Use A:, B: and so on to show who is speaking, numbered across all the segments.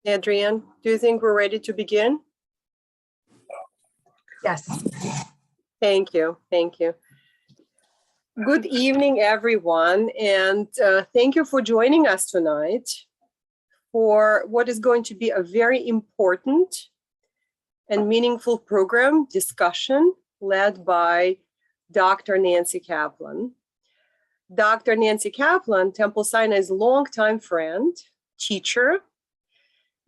A: Adrienne, do you think we're ready to begin?
B: Yes.
A: Thank you. Thank you. Good evening, everyone, and thank you for joining us tonight for what is going to be a very important and meaningful program discussion led by Dr. Nancy Kaplan. Dr. Nancy Kaplan, Temple Sinai's longtime friend, teacher,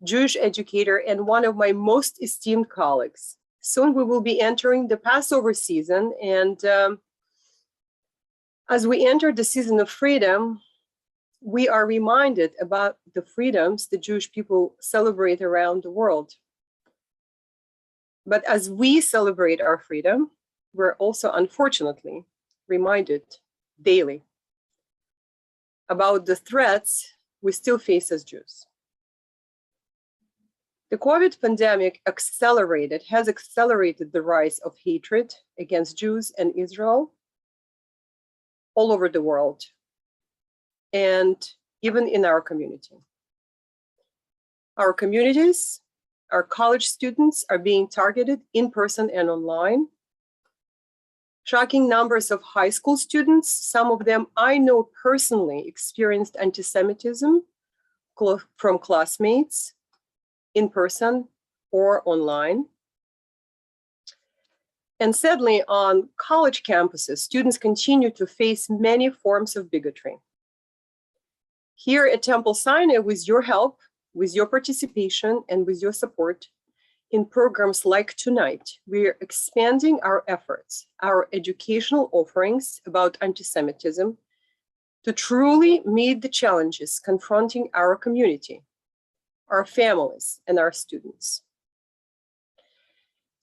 A: Jewish educator, and one of my most esteemed colleagues. Soon we will be entering the Passover season, and as we enter the season of freedom, we are reminded about the freedoms the Jewish people celebrate around the world. But as we celebrate our freedom, we're also unfortunately reminded daily about the threats we still face as Jews. The COVID pandemic has accelerated the rise of hatred against Jews and Israel all over the world, and even in our community. Our communities, our college students are being targeted in person and online. Shocking numbers of high school students, some of them I know personally, experienced antisemitism from classmates, in person or online. And sadly, on college campuses, students continue to face many forms of bigotry. Here at Temple Sinai, with your help, with your participation, and with your support in programs like tonight, we are expanding our efforts, our educational offerings about antisemitism to truly meet the challenges confronting our community, our families, and our students.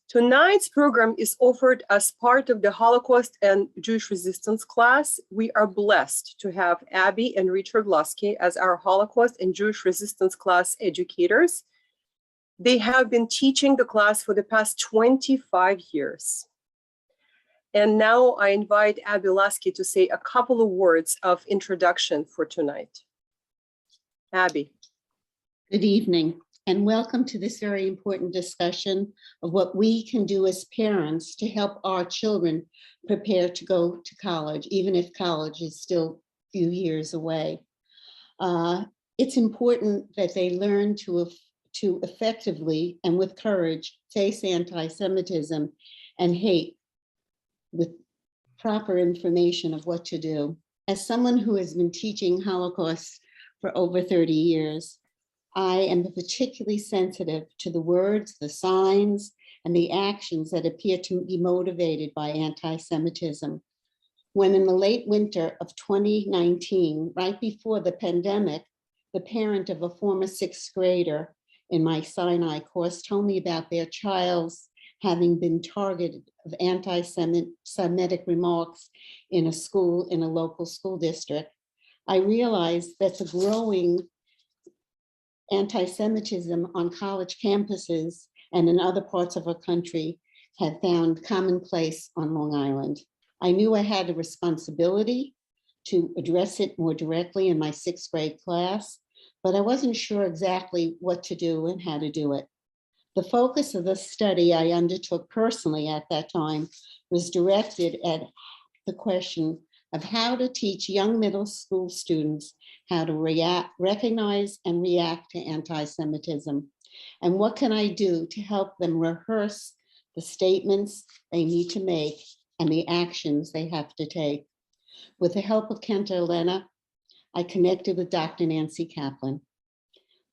A: Tonight's program is offered as part of the Holocaust and Jewish Resistance class. We are blessed to have Abby and Richard Lusky as our Holocaust and Jewish Resistance class educators. They have been teaching the class for the past 25 years. And now I invite Abby Lusky to say a couple of words of introduction for tonight. Abby.
C: Good evening, and welcome to this very important discussion of what we can do as parents to help our children prepare to go to college, even if college is still a few years away. It's important that they learn to effectively and with courage face anti-Semitism and hate with proper information of what to do. As someone who has been teaching Holocaust for over 30 years, I am particularly sensitive to the words, the signs, and the actions that appear to be motivated by anti-Semitism. When in the late winter of 2019, right before the pandemic, the parent of a former sixth grader in my Sinai course told me about their child's having been targeted of anti-Semitic remarks in a local school district, I realized that the growing anti-Semitism on college campuses and in other parts of our country had found commonplace on Long Island. I knew I had a responsibility to address it more directly in my sixth grade class, but I wasn't sure exactly what to do and how to do it. The focus of the study I undertook personally at that time was directed at the question of how to teach young middle school students how to recognize and react to anti-Semitism. And what can I do to help them rehearse the statements they need to make and the actions they have to take? With the help of Kenta Elena, I connected with Dr. Nancy Kaplan,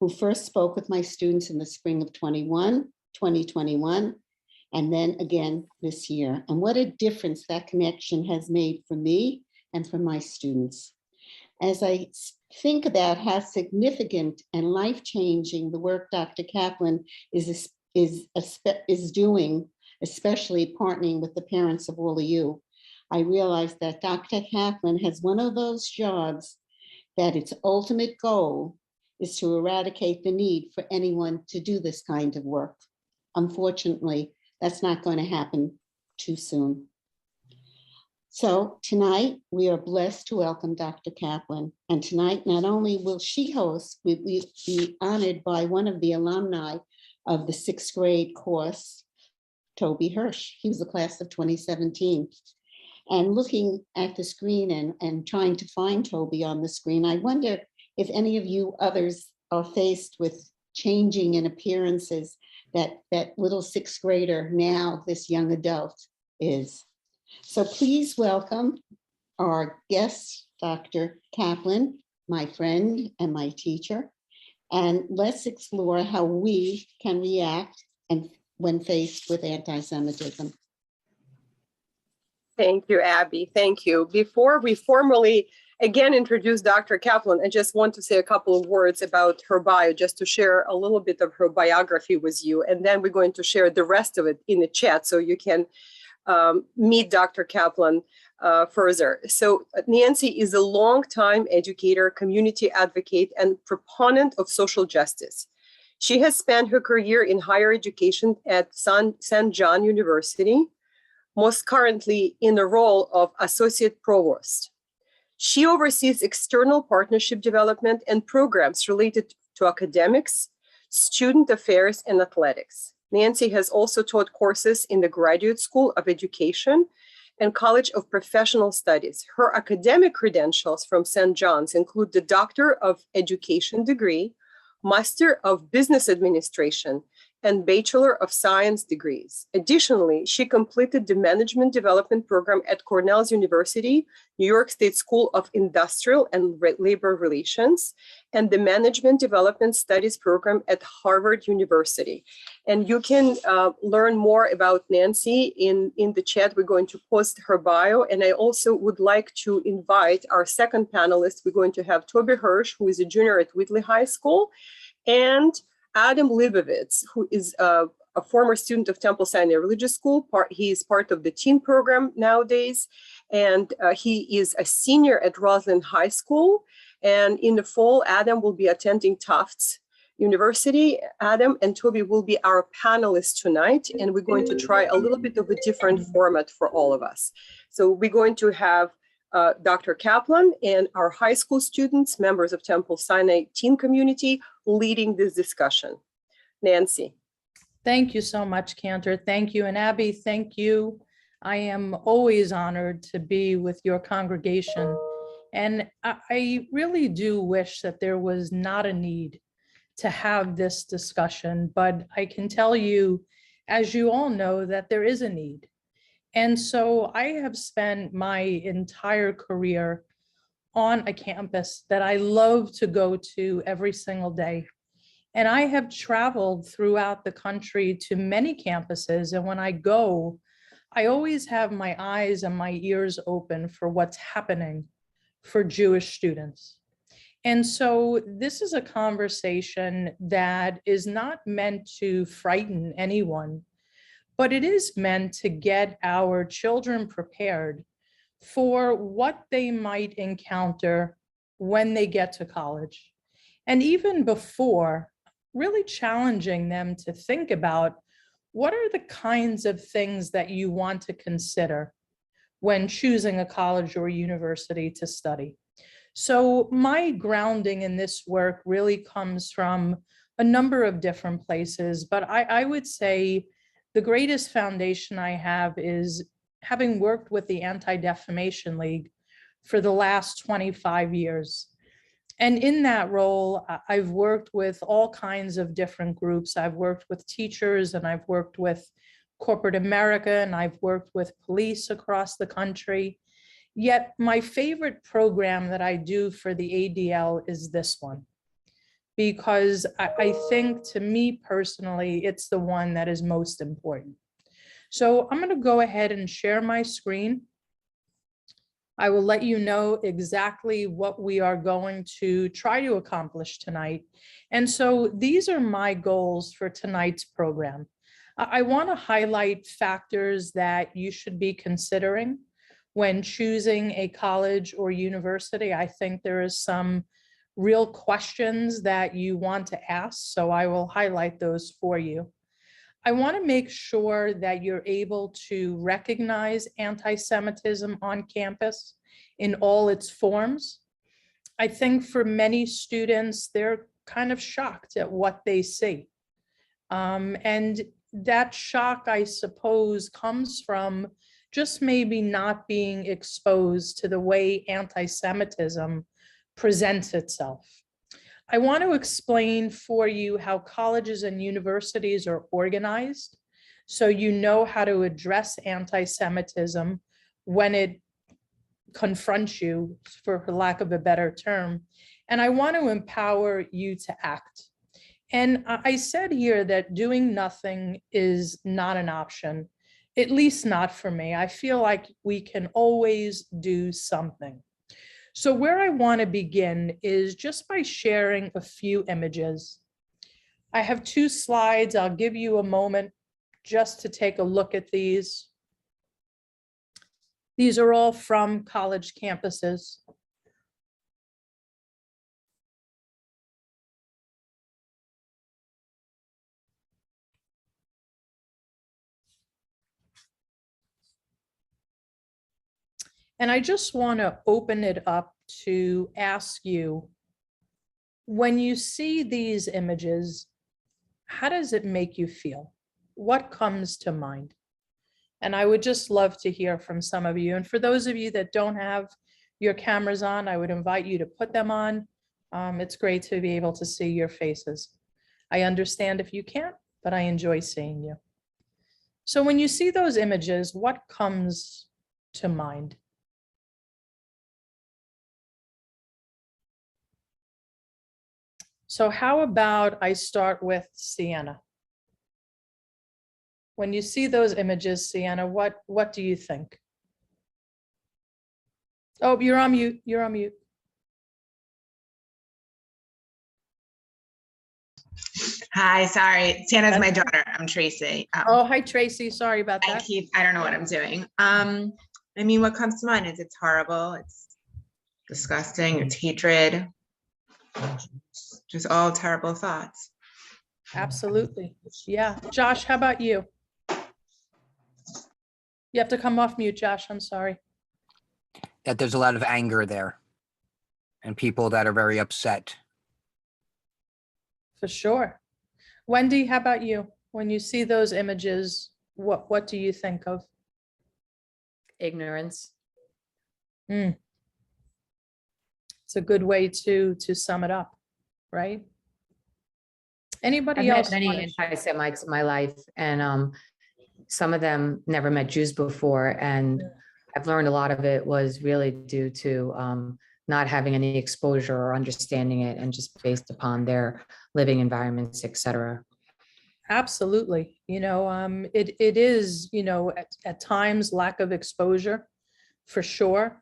C: who first spoke with my students in the spring of 2021, and then again this year. And what a difference that connection has made for me and for my students. As I think about how significant and life-changing the work Dr. Kaplan is doing, especially partnering with the parents of all of you, I realized that Dr. Kaplan has one of those jobs that its ultimate goal is to eradicate the need for anyone to do this kind of work. Unfortunately, that's not going to happen too soon. So tonight, we are blessed to welcome Dr. Kaplan. And tonight, not only will she host, we be honored by one of the alumni of the 6th grade course, Toby Hirsch. He was the class of 2017. And looking at the screen and trying to find Toby on the screen, I wonder if any of you others are faced with changing in appearances that little 6th grader, now this young adult, is. So please welcome our guest, Dr. Kaplan, my friend and my teacher, and let's explore how we can react when faced with anti-Semitism.
A: Thank you, Abby. Thank you. Before we formally again introduce Dr. Kaplan, I just want to say a couple of words about her bio, just to share a little bit of her biography with you. And then we're going to share the rest of it in the chat so you can meet Dr. Kaplan further. So Nancy is a longtime educator, community advocate, and proponent of social justice. She has spent her career in higher education at St. John University, most currently in the role of Associate Provost. She oversees external partnership development and programs related to academics, student affairs, and athletics. Nancy has also taught courses in the Graduate School of Education and College of Professional Studies. Her academic credentials from St. John's include the Doctor of Education degree, Master of Business Administration, and Bachelor of Science degrees. Additionally, she completed the Management Development Program at Cornell's University, New York State School of Industrial and Labor Relations, and the Management Development Studies Program at Harvard University. And you can learn more about Nancy in the chat. We're going to post her bio. And I also would like to invite our second panelist. We're going to have Toby Hirsch, who is a junior at Whitley High School, and Adam Leibovitz, who is a former student of Temple Sinai Religious School. He is part of the teen program nowadays, and he is a senior at Roslyn High School. And in the fall, Adam will be attending Tufts University. Adam and Toby will be our panelists tonight, and we're going to try a little bit of a different format for all of us. So we're going to have Dr. Kaplan and our high school students, members of Temple Sinai teen community, leading this discussion. Nancy.
B: Thank you so much, Cantor. Thank you. And Abby, thank you. I am always honored to be with your congregation. And I really do wish that there was not a need to have this discussion, but I can tell you, as you all know, that there is a need. And so I have spent my entire career on a campus that I love to go to every single day. And I have traveled throughout the country to many campuses. And when I go, I always have my eyes and my ears open for what's happening for Jewish students. And so this is a conversation that is not meant to frighten anyone, but it is meant to get our children prepared for what they might encounter when they get to college. And even before, really challenging them to think about what are the kinds of things that you want to consider when choosing a college or university to study. So my grounding in this work really comes from a number of different places, but I would say the greatest foundation I have is having worked with the Anti-Defamation League for the last 25 years. And in that role, I've worked with all kinds of different groups. I've worked with teachers, and I've worked with corporate America, and I've worked with police across the country. Yet my favorite program that I do for the ADL is this one, because I think, to me personally, it's the one that is most important. So I'm going to go ahead and share my screen. I will let you know exactly what we are going to try to accomplish tonight. And so these are my goals for tonight's program. I want to highlight factors that you should be considering when choosing a college or university. I think there is some real questions that you want to ask, so I will highlight those for you. I want to make sure that you're able to recognize anti-Semitism on campus in all its forms. I think for many students, they're kind of shocked at what they see. And that shock, I suppose, comes from just maybe not being exposed to the way anti-Semitism presents itself. I want to explain for you how colleges and universities are organized, so you know how to address anti-Semitism when it confronts you, for lack of a better term. And I want to empower you to act. And I said here that doing nothing is not an option, at least not for me. I feel like we can always do something. So where I want to begin is just by sharing a few images. I have 2 slides. I'll give you a moment just to take a look at these. These are all from college campuses. And I just want to open it up to ask you, when you see these images, how does it make you feel? What comes to mind? And I would just love to hear from some of you. And for those of you that don't have your cameras on, I would invite you to put them on. It's great to be able to see your faces. I understand if you can't, but I enjoy seeing you. So when you see those images, what comes to mind? So how about I start with Sienna? When you see those images, Sienna, what do you think? Oh, you're on mute. You're on mute.
D: Hi, sorry. Sienna's my daughter. I'm Tracy.
B: Oh, hi, Tracy. Sorry about that.
D: I don't know what I'm doing. I mean, what comes to mind is it's horrible. It's disgusting. It's hatred. Just all terrible thoughts.
B: Absolutely. Yeah. Josh, how about you? You have to come off mute, Josh. I'm sorry.
E: That there's a lot of anger there and people that are very upset.
B: For sure. Wendy, how about you? When you see those images, what do you think of?
F: Ignorance.
B: It's a good way to sum it up, right? Anybody
F: I've
B: else?
F: met many anti-Semites in my life, and some of them never met Jews before, and I've learned a lot of it was really due to not having any exposure or understanding it, and just based upon their living environments, etc.
B: Absolutely. You know, it is, you know, at times lack of exposure, for sure.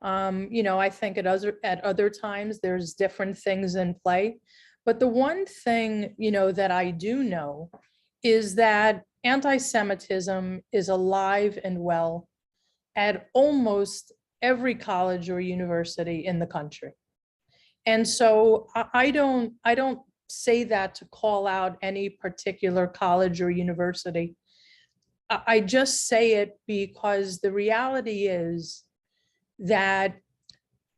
B: You know, I think at other times there's different things in play. But the one thing, you know, that I do know is that anti-Semitism is alive and well at almost every college or university in the country. And so I don't say that to call out any particular college or university. I just say it because the reality is that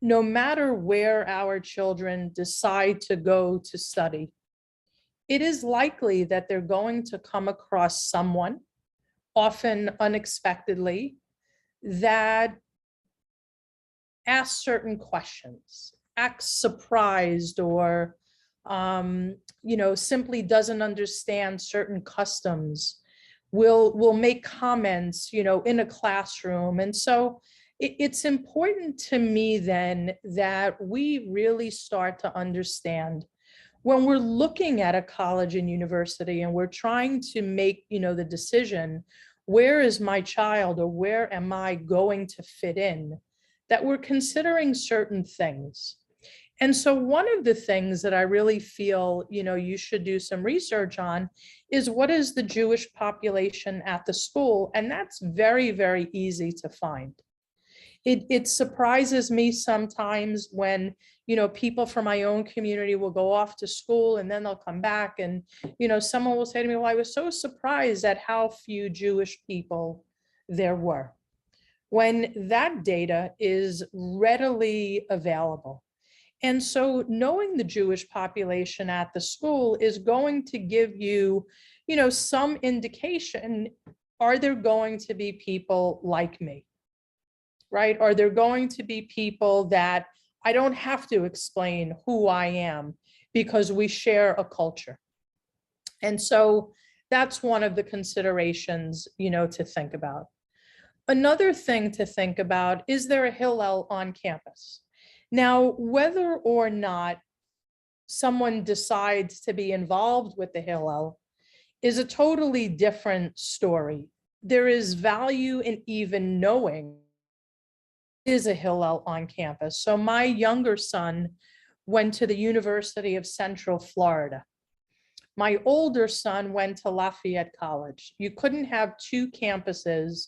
B: no matter where our children decide to go to study, it is likely that they're going to come across someone, often unexpectedly, that asks certain questions, acts surprised, or you know, simply doesn't understand certain customs, will make comments, you know, in a classroom. And so it's important to me then that we really start to understand when we're looking at a college and university and we're trying to make, you know, the decision, where is my child or where am I going to fit in, that we're considering certain things. And so one of the things that I really feel, you know, you should do some research on is what is the Jewish population at the school? And that's very, very easy to find. It surprises me sometimes when, People from my own community will go off to school and then they'll come back and, someone will say to me, well, I was so surprised at how few Jewish people there were. When that data is readily available. And so knowing the Jewish population at the school is going to give you, some indication, are there going to be people like me? Right? Are there going to be people that I don't have to explain who I am because we share a culture? And so that's one of the considerations, to think about. Another thing to think about, is there a Hillel on campus? Now, whether or not someone decides to be involved with the Hillel is a totally different story. There is value in even knowing is a Hillel on campus. So my younger son went to the University of Central Florida. My older son went to Lafayette College. You couldn't have two campuses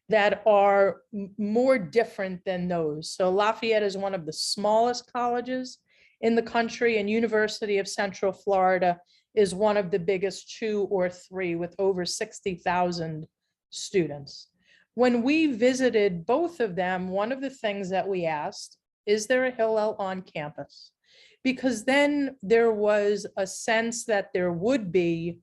B: that are more different than those. So Lafayette is one of the smallest colleges in the country, and University of Central Florida is one of the biggest 2 or 3 with over 60,000 students. When we visited both of them, one of the things that we asked, is there a Hillel on campus? Because then there was a sense that there would be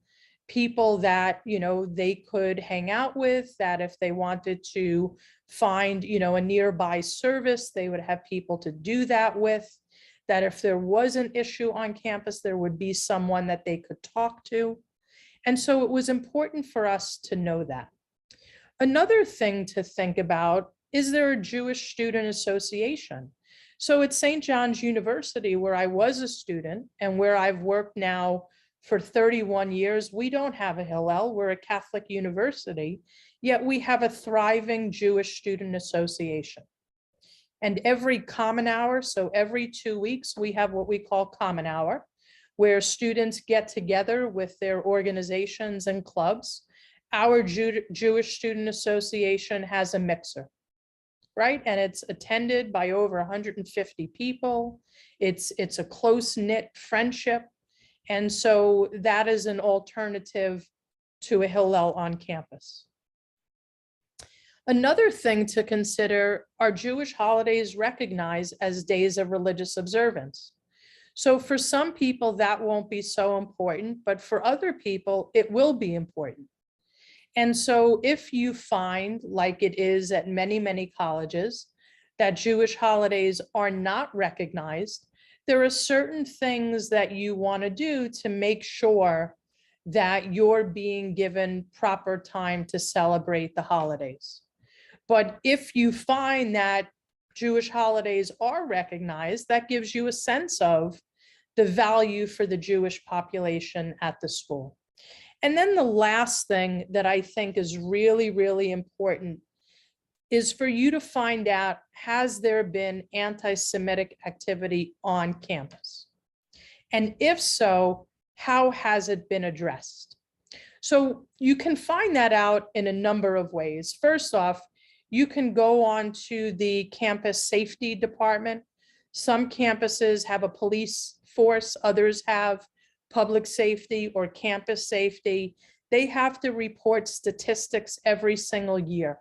B: people that, they could hang out with, that if they wanted to find, a nearby service, they would have people to do that with, that if there was an issue on campus, there would be someone that they could talk to. And so it was important for us to know that. Another thing to think about, is there a Jewish Student Association? So at St. John's University, where I was a student and where I've worked now for 31 years, we don't have a Hillel. We're a Catholic university, yet we have a thriving Jewish Student Association. And every common hour, so every 2 weeks, we have what we call common hour, where students get together with their organizations and clubs. Our Jewish Student Association has a mixer, right? And it's attended by over 150 people. It's a close-knit friendship. And so that is an alternative to a Hillel on campus. Another thing to consider are Jewish holidays recognized as days of religious observance. So for some people, that won't be so important, but for other people, it will be important. And so if you find, like it is at many, many colleges, that Jewish holidays are not recognized, there are certain things that you want to do to make sure that you're being given proper time to celebrate the holidays. But if you find that Jewish holidays are recognized, that gives you a sense of the value for the Jewish population at the school. And then the last thing that I think is really, really important is for you to find out, has there been anti-Semitic activity on campus? And if so, how has it been addressed? So you can find that out in a number of ways. First off, you can go on to the campus safety department. Some campuses have a police force, others have public safety or campus safety. They have to report statistics every single year.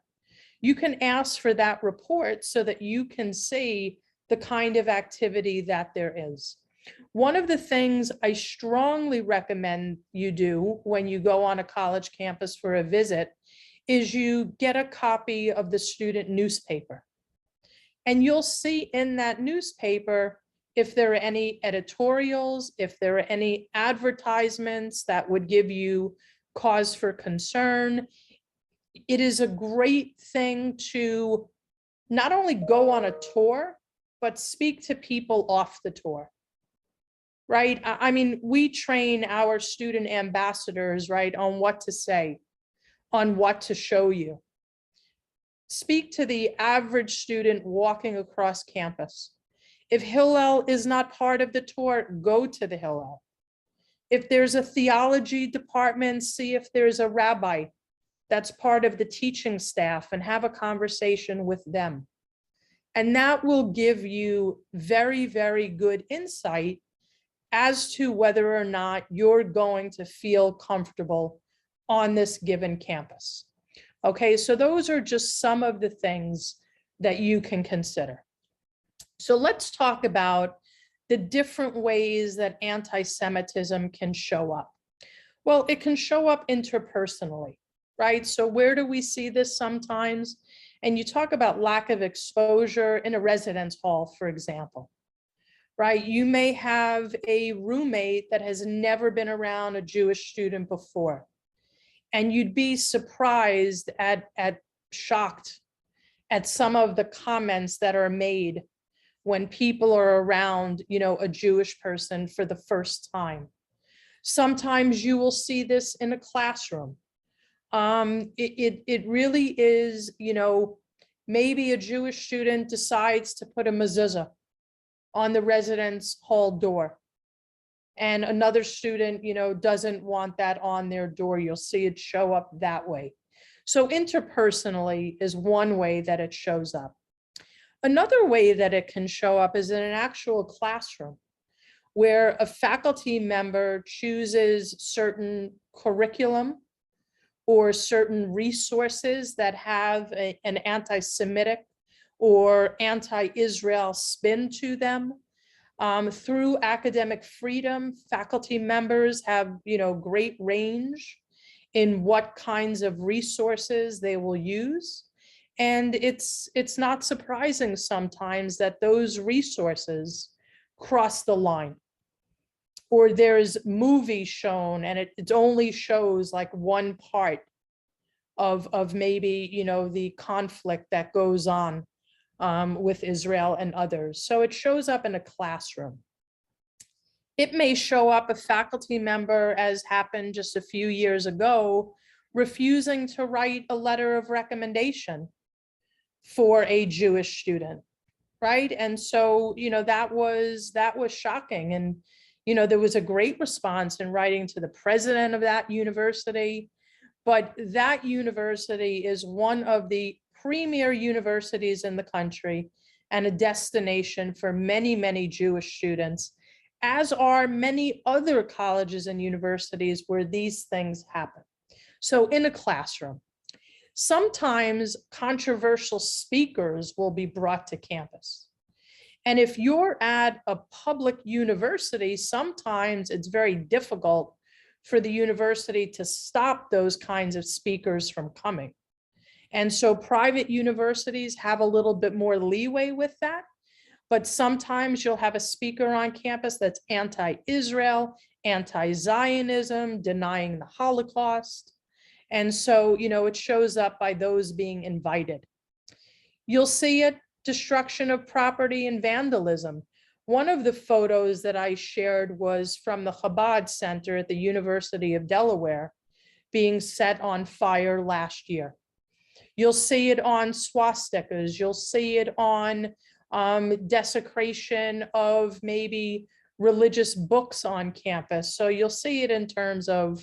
B: You can ask for that report so that you can see the kind of activity that there is. One of the things I strongly recommend you do when you go on a college campus for a visit is you get a copy of the student newspaper. And you'll see in that newspaper if there are any editorials, if there are any advertisements that would give you cause for concern. It is a great thing to not only go on a tour, but speak to people off the tour, right? I mean, we train our student ambassadors, right, on what to say, on what to show you. Speak to the average student walking across campus. If Hillel is not part of the tour, go to the Hillel. If there's a theology department, see if there's a rabbi that's part of the teaching staff and have a conversation with them. And that will give you very, very good insight as to whether or not you're going to feel comfortable on this given campus. Okay, so those are just some of the things that you can consider. So let's talk about the different ways that anti-Semitism can show up. Well, it can show up interpersonally, right? So where do we see this sometimes? And you talk about lack of exposure in a residence hall, for example, right? You may have a roommate that has never been around a Jewish student before, and you'd be surprised shocked at some of the comments that are made when people are around, a Jewish person for the first time. Sometimes you will see this in a classroom. It really is, maybe a Jewish student decides to put a mezuzah on the residence hall door, and another student, doesn't want that on their door. You'll see it show up that way. So interpersonally is one way that it shows up. Another way that it can show up is in an actual classroom, where a faculty member chooses certain curriculum or certain resources that have an anti-Semitic or anti-Israel spin to them. Through academic freedom, faculty members have, great range in what kinds of resources they will use. And it's not surprising sometimes that those resources cross the line. Or there's movies shown and it only shows like one part of maybe, the conflict that goes on with Israel and others. So it shows up in a classroom. It may show up a faculty member, as happened just a few years ago, refusing to write a letter of recommendation for a Jewish student, right? And so, that was shocking. And, there was a great response in writing to the president of that university, but that university is one of the premier universities in the country and a destination for many, many Jewish students, as are many other colleges and universities where these things happen. So in a classroom, sometimes controversial speakers will be brought to campus. And if you're at a public university, sometimes it's very difficult for the university to stop those kinds of speakers from coming. And so private universities have a little bit more leeway with that, but sometimes you'll have a speaker on campus that's anti-Israel, anti-Zionism, denying the Holocaust. And so, it shows up by those being invited. You'll see it, destruction of property and vandalism. One of the photos that I shared was from the Chabad Center at the University of Delaware being set on fire last year. You'll see it on swastikas. You'll see it on desecration of maybe religious books on campus. So you'll see it in terms of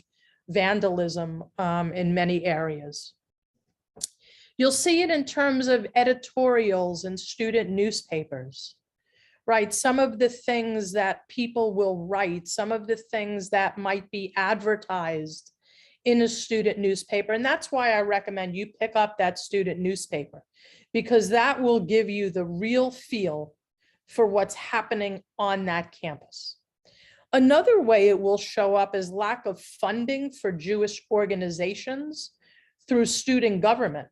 B: vandalism in many areas. You'll see it in terms of editorials in student newspapers, right? Some of the things that people will write, some of the things that might be advertised in a student newspaper. And that's why I recommend you pick up that student newspaper, because that will give you the real feel for what's happening on that campus. Another way it will show up is lack of funding for Jewish organizations through student government.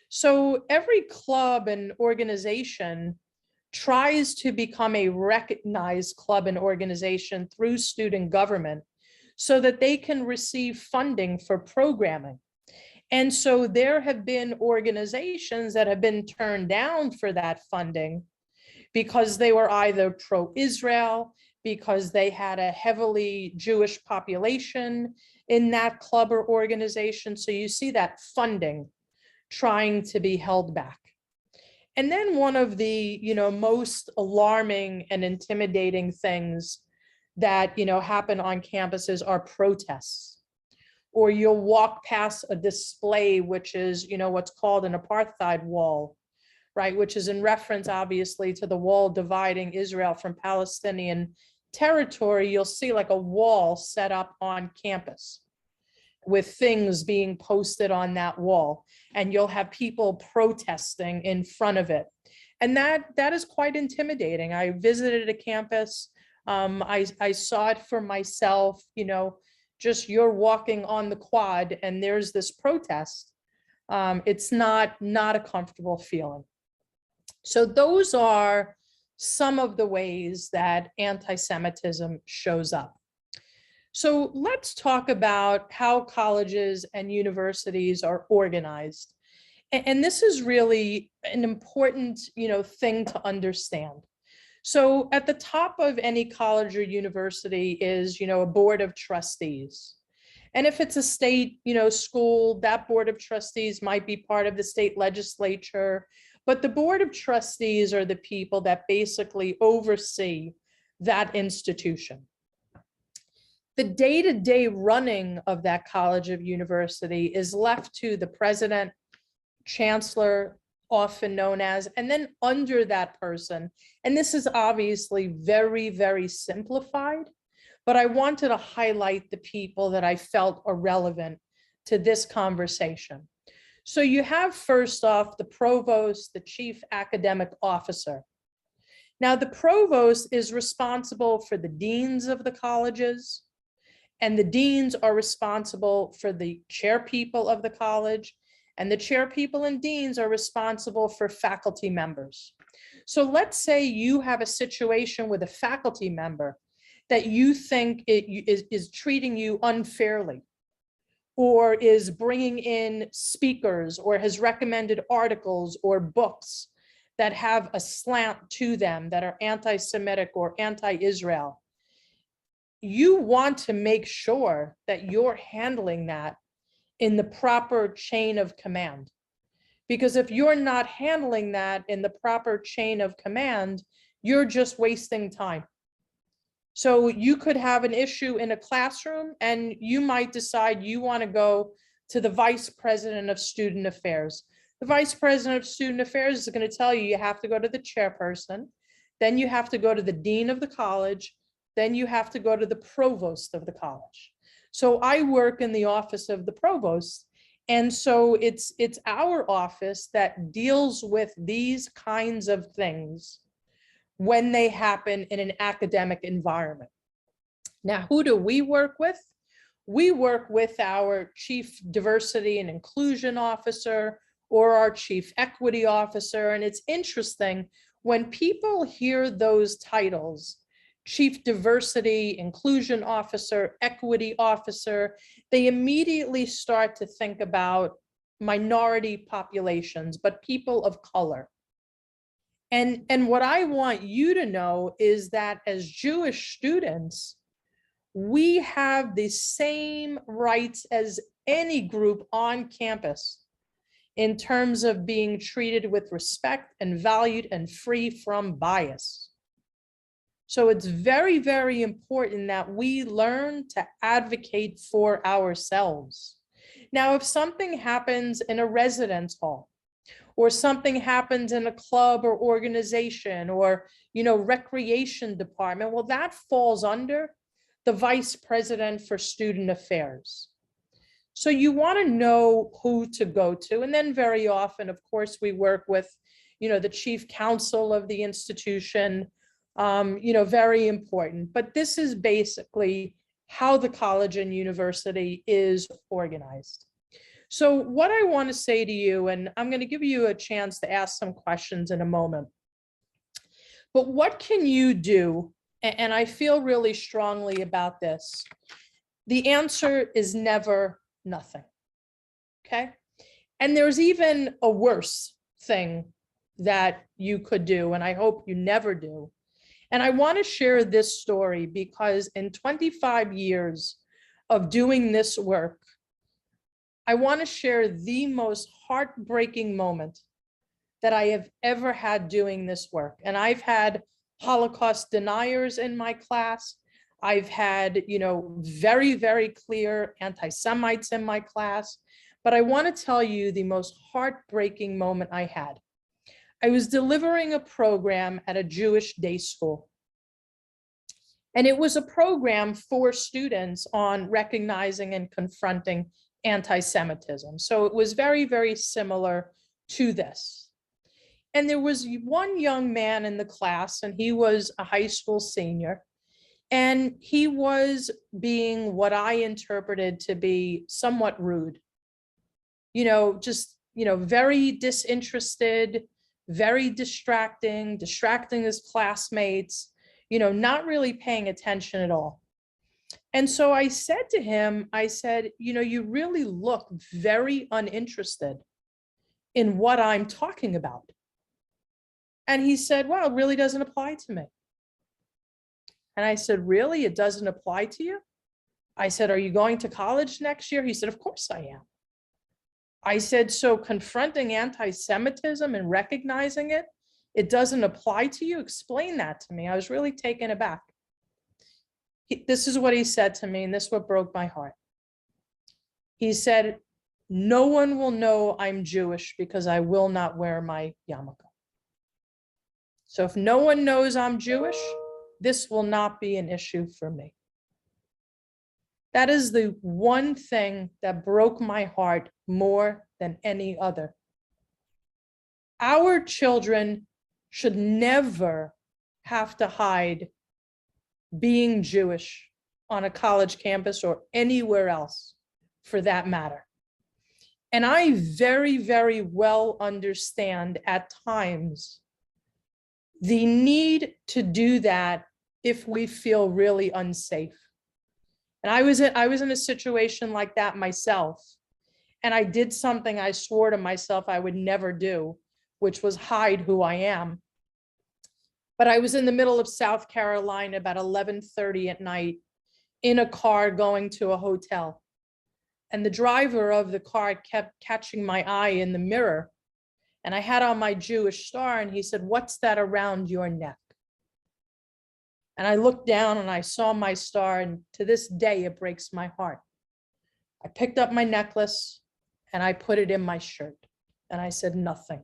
B: So every club and organization tries to become a recognized club and organization through student government so that they can receive funding for programming. And so there have been organizations that have been turned down for that funding because they were either pro-Israel, because they had a heavily Jewish population in that club or organization. So you see that funding trying to be held back. And then one of the, most alarming and intimidating things that, happen on campuses are protests. Or you'll walk past a display, which is, what's called an apartheid wall, right, which is in reference, obviously, to the wall dividing Israel from Palestinian territory, you'll see like a wall set up on campus with things being posted on that wall, and you'll have people protesting in front of it. And that is quite intimidating. I visited a campus. I saw it for myself, just you're walking on the quad and there's this protest. It's not a comfortable feeling. So those are some of the ways that anti-Semitism shows up. So let's talk about how colleges and universities are organized. And this is really an important, thing to understand. So at the top of any college or university is, a board of trustees. And if it's a state, school, that board of trustees might be part of the state legislature. But the board of trustees are the people that basically oversee that institution. The day-to-day running of that college or university is left to the president, chancellor, often known as, and then under that person. And this is obviously very, very simplified, but I wanted to highlight the people that I felt are relevant to this conversation. So you have first off the provost, the chief academic officer. Now the provost is responsible for the deans of the colleges, and the deans are responsible for the chairpeople of the college, and the chairpeople and deans are responsible for faculty members. So let's say you have a situation with a faculty member that you think is treating you unfairly, or is bringing in speakers, or has recommended articles or books that have a slant to them that are anti-Semitic or anti-Israel. You want to make sure that you're handling that in the proper chain of command. Because if you're not handling that in the proper chain of command, you're just wasting time. So you could have an issue in a classroom and you might decide you want to go to the vice president of student affairs. The vice president of student affairs is going to tell you have to go to the chairperson, then you have to go to the dean of the college, then you have to go to the provost of the college. So I work in the office of the provost. And so it's our office that deals with these kinds of things when they happen in an academic environment. Now, who do we work with? We work with our chief diversity and inclusion officer or our chief equity officer. And it's interesting when people hear those titles, chief diversity, inclusion officer, equity officer, they immediately start to think about minority populations, but people of color. And what I want you to know is that as Jewish students, we have the same rights as any group on campus in terms of being treated with respect and valued and free from bias. So it's very, very important that we learn to advocate for ourselves. Now, if something happens in a residence hall, or something happens in a club or organization or, recreation department, well, that falls under the vice president for student affairs. So you want to know who to go to. And then very often, of course, we work with, the chief counsel of the institution, very important. But this is basically how the college and university is organized. So what I want to say to you, and I'm going to give you a chance to ask some questions in a moment, but what can you do? And I feel really strongly about this. The answer is never nothing, okay? And there's even a worse thing that you could do, and I hope you never do. And I want to share this story because in 25 years of doing this work, I want to share the most heartbreaking moment that I have ever had doing this work. And I've had Holocaust deniers in my class. I've had, very, very clear anti-Semites in my class. But I want to tell you the most heartbreaking moment I had. I was delivering a program at a Jewish day school. And it was a program for students on recognizing and confronting anti-Semitism. So it was very, very similar to this. And there was one young man in the class, and he was a high school senior. And he was being what I interpreted to be somewhat rude. Just, very disinterested, very distracting his classmates, not really paying attention at all. And so I said to him, I said, you really look very uninterested in what I'm talking about. And he said, well, it really doesn't apply to me. And I said, really? It doesn't apply to you? I said, are you going to college next year? He said, of course I am. I said, so confronting anti-Semitism and recognizing it, it doesn't apply to you? Explain that to me. I was really taken aback. This is what he said to me, and this is what broke my heart. He said, no one will know I'm Jewish because I will not wear my yarmulke. So if no one knows I'm Jewish, this will not be an issue for me. That is the one thing that broke my heart more than any other. Our children should never have to hide being Jewish on a college campus or anywhere else for that matter. And I very, very well understand at times the need to do that if we feel really unsafe. And I was in a situation like that myself. And I did something I swore to myself I would never do, which was hide who I am. But I was in the middle of South Carolina about 11:30 at night in a car going to a hotel. And the driver of the car kept catching my eye in the mirror. And I had on my Jewish star, and he said, what's that around your neck? And I looked down and I saw my star, and to this day, it breaks my heart. I picked up my necklace and I put it in my shirt, and I said nothing.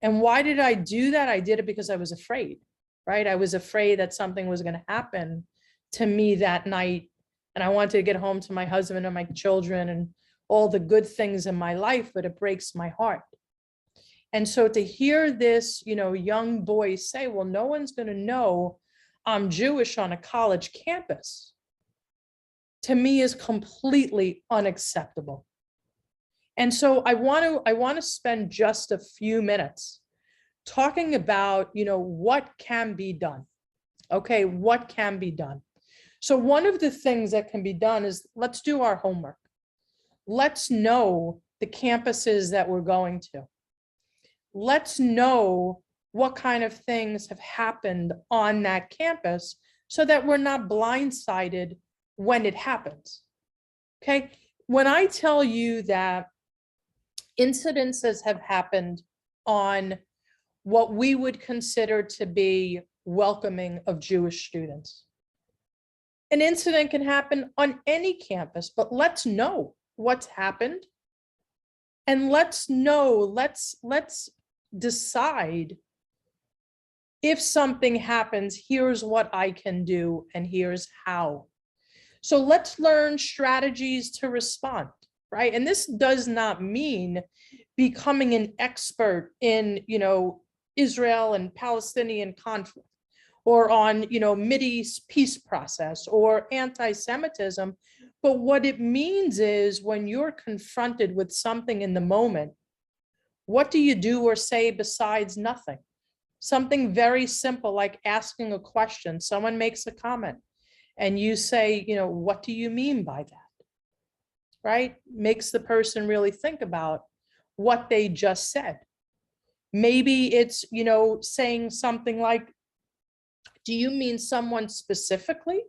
B: And why did I do that? I did it because I was afraid, right? I was afraid that something was going to happen to me that night. And I wanted to get home to my husband and my children and all the good things in my life, but it breaks my heart. And so to hear this, young boy say, well, no one's going to know I'm Jewish on a college campus, to me is completely unacceptable. And so I want to spend just a few minutes talking about, what can be done. Okay, what can be done? So one of the things that can be done is let's do our homework. Let's know the campuses that we're going to. Let's know what kind of things have happened on that campus so that we're not blindsided when it happens. Okay, when I tell you that incidences have happened on what we would consider to be welcoming of Jewish students, an incident can happen on any campus, but let's know what's happened. And let's decide if something happens, here's what I can do and here's how. So let's learn strategies to respond, right? And this does not mean becoming an expert in, Israel and Palestinian conflict, or on, Mideast peace process or anti-Semitism. But what it means is when you're confronted with something in the moment, what do you do or say besides nothing? Something very simple like asking a question. Someone makes a comment and you say, what do you mean by that? Right? Makes the person really think about what they just said. Maybe it's, saying something like, do you mean someone specifically?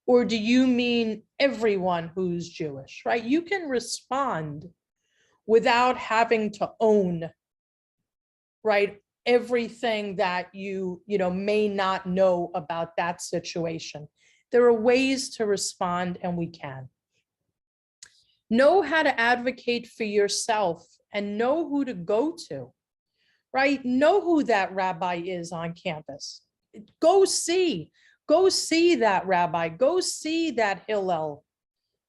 B: Or do you mean everyone who's Jewish, right? You can respond without having to own, right, everything that you may not know about that situation. There are ways to respond, and we can. Know how to advocate for yourself and know who to go to, right? Know who that rabbi is on campus. Go see that rabbi, go see that Hillel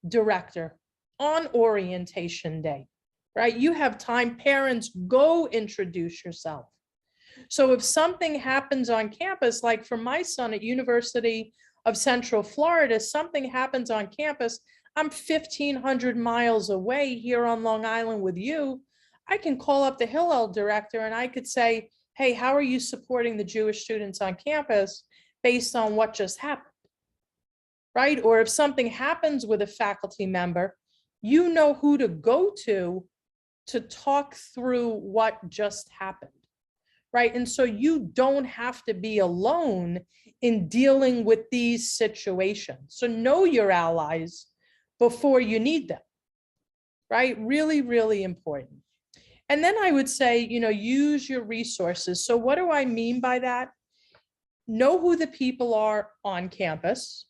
B: director on orientation day, right? You have time, parents, go introduce yourself. So if something happens on campus, like for my son at University of Central Florida, something happens on campus, I'm 1,500 miles away here on Long Island with you. I can call up the Hillel director and I could say, hey, how are you supporting the Jewish students on campus based on what just happened? Right? Or if something happens with a faculty member, you know who to go to talk through what just happened. Right? And so you don't have to be alone in dealing with these situations. So know your allies before you need them. Right? Really, really important. And then I would say, use your resources. So what do I mean by that? Know who the people are on campus,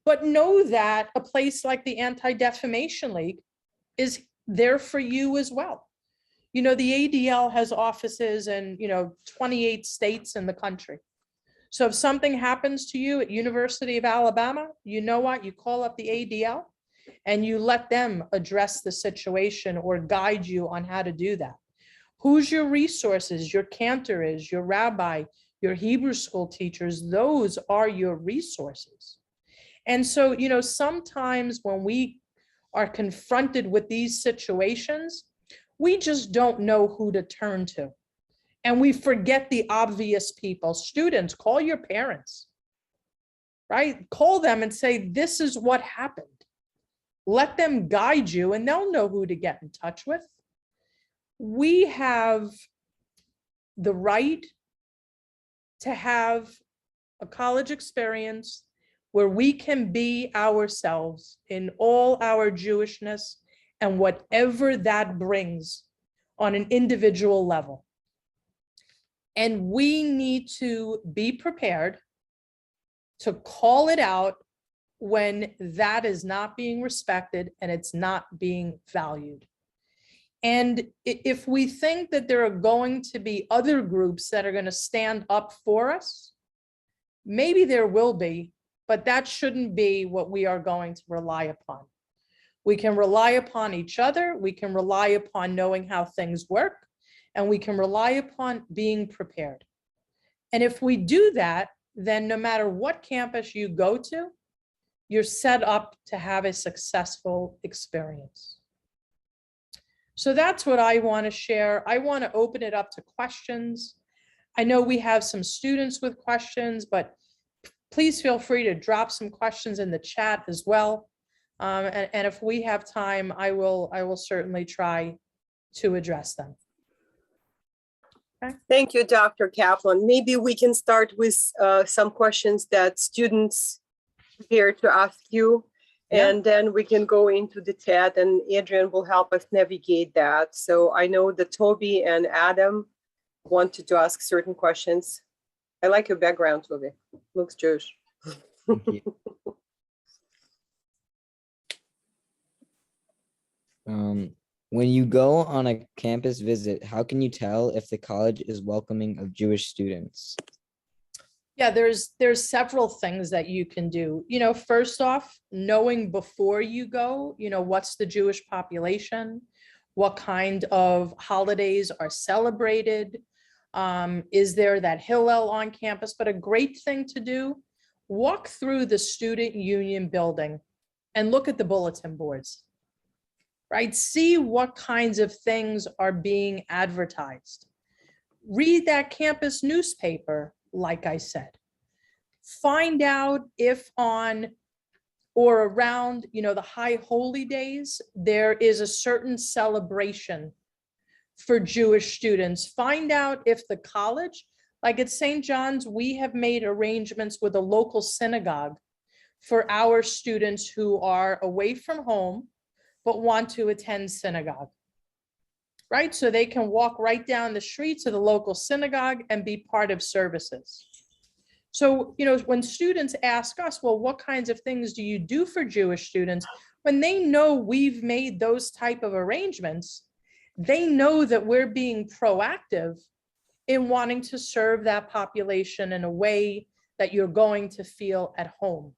B: but know that a place like the Anti-Defamation League is there for you as well. The ADL has offices in, 28 states in the country. So if something happens to you at University of Alabama, you know what? You call up the ADL and you let them address the situation or guide you on how to do that. Who's your resources? Your cantor is, your rabbi, your Hebrew school teachers, those are your resources. And so, sometimes when we are confronted with these situations, we just don't know who to turn to. And we forget the obvious people. Students, call your parents, right? Call them and say, this is what happened. Let them guide you and they'll know who to get in touch with. We have the right to have a college experience where we can be ourselves in all our Jewishness and whatever that brings on an individual level. And we need to be prepared to call it out when that is not being respected and it's not being valued. And if we think that there are going to be other groups that are going to stand up for us, maybe there will be, but that shouldn't be what we are going to rely upon. We can rely upon each other. We can rely upon knowing how things work, and we can rely upon being prepared. And if we do that, then no matter what campus you go to, you're set up to have a successful experience. So that's what I want to share. I want to open it up to questions. I know we have some students with questions, but please feel free to drop some questions in the chat as well. And if we have time, I will certainly try to address them. Okay.
A: Thank you, Dr. Kaplan. Maybe we can start with some questions that students here to ask you, and then we can go into the chat and Adrian will help us navigate that. So I know that Toby and Adam wanted to ask certain questions. I like your background, Toby. Looks Jewish.
G: Thank you. When you go on a campus visit, how can you tell if the college is welcoming of Jewish students?
B: Yeah, there's several things that you can do. First off, knowing before you go, what's the Jewish population, what kind of holidays are celebrated, is there that Hillel on campus? But a great thing to do, walk through the student union building and look at the bulletin boards, right? See what kinds of things are being advertised. Read that campus newspaper, like I said. Find out if on or around, the high holy days, there is a certain celebration for Jewish students. Find out if the college, like at St. John's, we have made arrangements with a local synagogue for our students who are away from home, but want to attend synagogue, right? So they can walk right down the street to the local synagogue and be part of services. So, when students ask us, well, what kinds of things do you do for Jewish students? When they know we've made those type of arrangements, they know that we're being proactive in wanting to serve that population in a way that you're going to feel at home.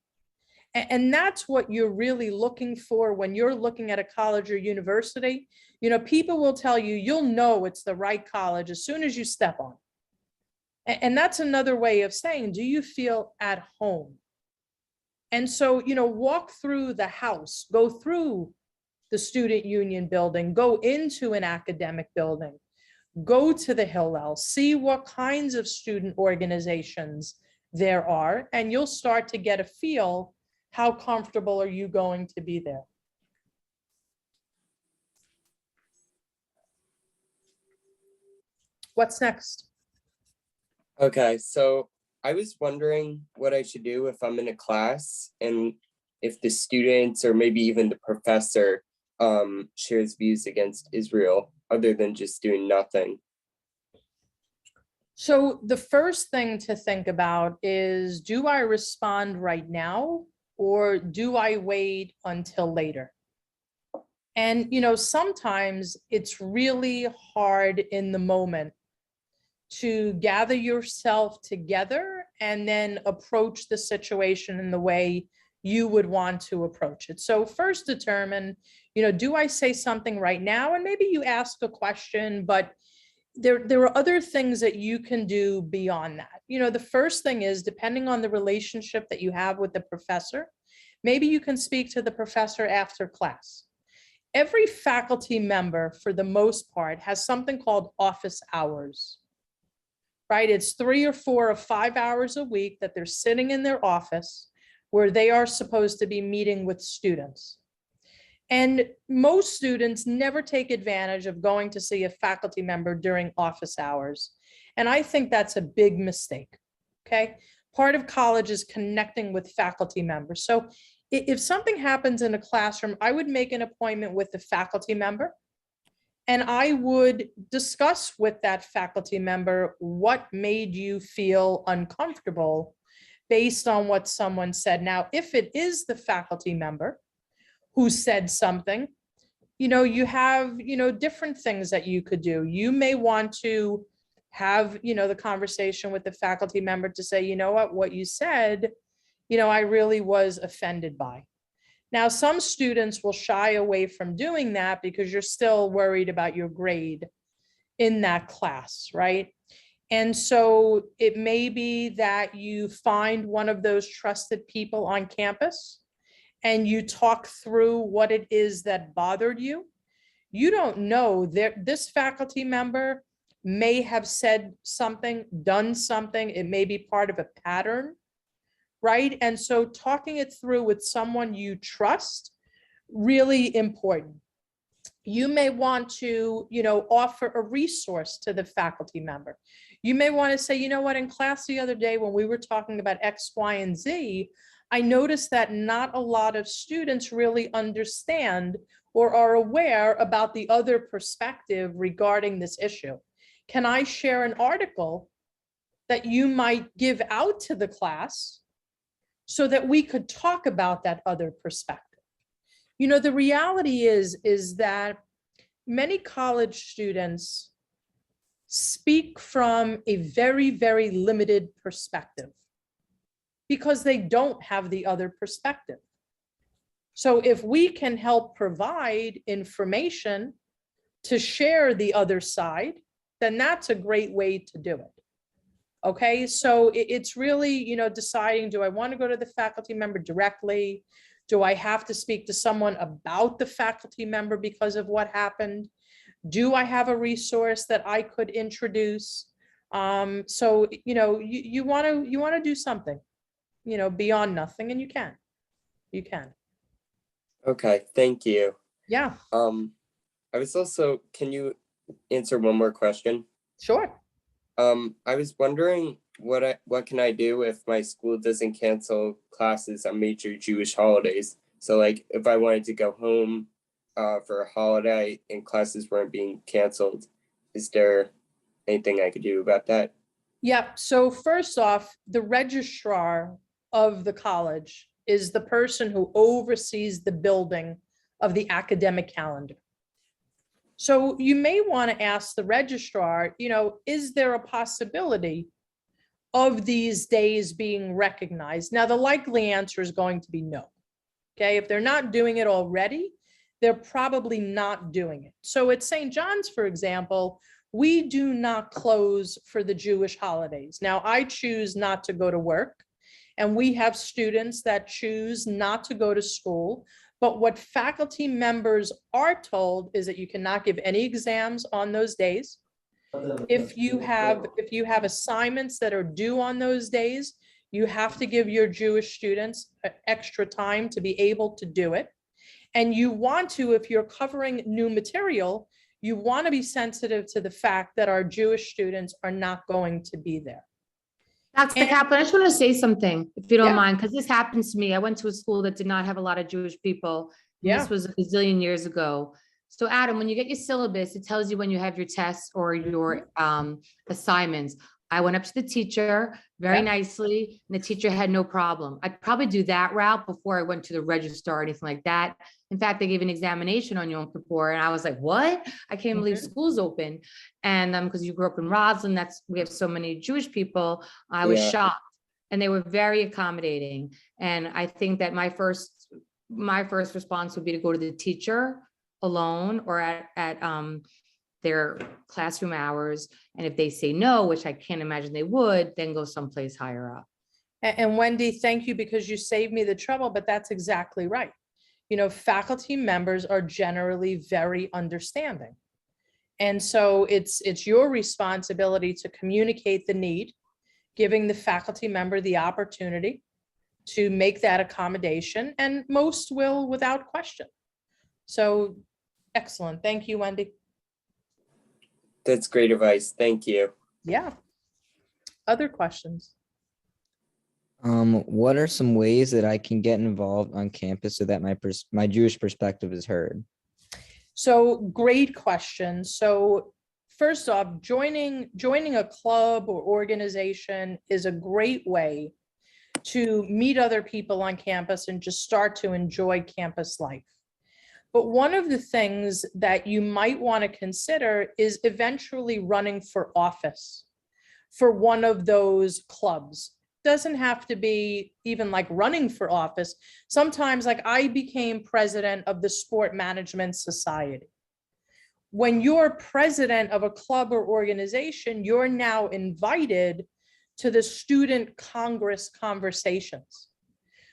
B: And that's what you're really looking for when you're looking at a college or university. You know, people will tell you, you'll know it's the right college as soon as you step on. And that's another way of saying, do you feel at home? And so, you know, walk through the house, go through the student union building, go into an academic building, go to the Hillel, see what kinds of student organizations there are, and you'll start to get a feel. How comfortable are you going to be there? What's next?
H: Okay, so I was wondering what I should do if I'm in a class and if the students or maybe even the professor shares views against Israel other than just doing nothing.
B: So the first thing to think about is, do I respond right now or do I wait until later? And, you know, sometimes it's really hard in the moment to gather yourself together and then approach the situation in the way you would want to approach it. So first determine, you know, do I say something right now? And maybe you ask a question, but there are other things that you can do beyond that. You know, the first thing is, depending on the relationship that you have with the professor, maybe you can speak to the professor after class. Every faculty member, for the most part, has something called office hours, right? It's 3 or 4 or 5 hours a week that they're sitting in their office where they are supposed to be meeting with students. And most students never take advantage of going to see a faculty member during office hours. And I think that's a big mistake, okay? Part of college is connecting with faculty members. So if something happens in a classroom, I would make an appointment with the faculty member. And I would discuss with that faculty member what made you feel uncomfortable based on what someone said. Now, if it is the faculty member who said something, you know, you have, you know, different things that you could do. You may want to have, you know, the conversation with the faculty member to say, you know what you said, you know, I really was offended by. Now, some students will shy away from doing that because you're still worried about your grade in that class, right? And so it may be that you find one of those trusted people on campus and you talk through what it is that bothered you. You don't know, this faculty member may have said something, done something, it may be part of a pattern, right? And so talking it through with someone you trust, really important. You may want to, you know, offer a resource to the faculty member. You may want to say, you know what, in class the other day when we were talking about X, Y, and Z, I noticed that not a lot of students really understand or are aware about the other perspective regarding this issue. Can I share an article that you might give out to the class so that we could talk about that other perspective? You know, the reality is that many college students speak from a very, very limited perspective because they don't have the other perspective. So if we can help provide information to share the other side, then that's a great way to do it. Okay, so it's really, you know, deciding, do I want to go to the faculty member directly? Do I have to speak to someone about the faculty member because of what happened? Do I have a resource that I could introduce? So, you know, you want to do something, you know, beyond nothing, and you can.
H: Okay, thank you.
B: Yeah,
H: I was also, can you answer one more question?
B: sure.
H: I was wondering what can I do if my school doesn't cancel classes on major Jewish holidays? So like if I wanted to go home for a holiday and classes weren't being canceled, is there anything I could do about that?
B: Yeah, so first off, the registrar of the college is the person who oversees the building of the academic calendar. So you may want to ask the registrar, is there a possibility of these days being recognized? Now, the likely answer is going to be no. Okay, if they're not doing it already, they're probably not doing it. So at St. John's, for example, we do not close for the Jewish holidays. Now, I choose not to go to work, and we have students that choose not to go to school. But what faculty members are told is that you cannot give any exams on those days. If you have assignments that are due on those days, you have to give your Jewish students extra time to be able to do it. And you want to, if you're covering new material, you want to be sensitive to the fact that our Jewish students are not going to be there.
F: Dr. Kaplan, I just want to say something, if you don't
B: Yeah.
F: mind, because this happens to me. I went to a school that did not have a lot of Jewish people. And
B: Yeah.
F: this was a gazillion years ago. So Adam, when you get your syllabus, it tells you when you have your tests or your assignments. I went up to the teacher very
B: Yep.
F: nicely, and the teacher had no problem. I'd probably do that route before I went to the registrar or anything like that. In fact, they gave an examination on Yom Kippur, and I was like, what? I can't believe school's open. And because you grew up in Roslyn, we have so many Jewish people, I was
H: Yeah.
F: shocked. And they were very accommodating. And I think that my first response would be to go to the teacher alone or at their classroom hours. And if they say no, which I can't imagine they would, then go someplace higher up.
B: And Wendy, thank you, because you saved me the trouble, but that's exactly right. Faculty members are generally very understanding. And so it's your responsibility to communicate the need, giving the faculty member the opportunity to make that accommodation, and most will without question. So excellent. Thank you, Wendy.
H: That's great advice. Thank you.
B: Yeah. Other questions?
G: What are some ways that I can get involved on campus so that my Jewish perspective is heard?
B: So great question. So first off, joining a club or organization is a great way to meet other people on campus and just start to enjoy campus life. But one of the things that you might want to consider is eventually running for office for one of those clubs. Doesn't have to be even like running for office. Sometimes, like, I became president of the Sport Management Society. When you're president of a club or organization, you're now invited to the student Congress conversations.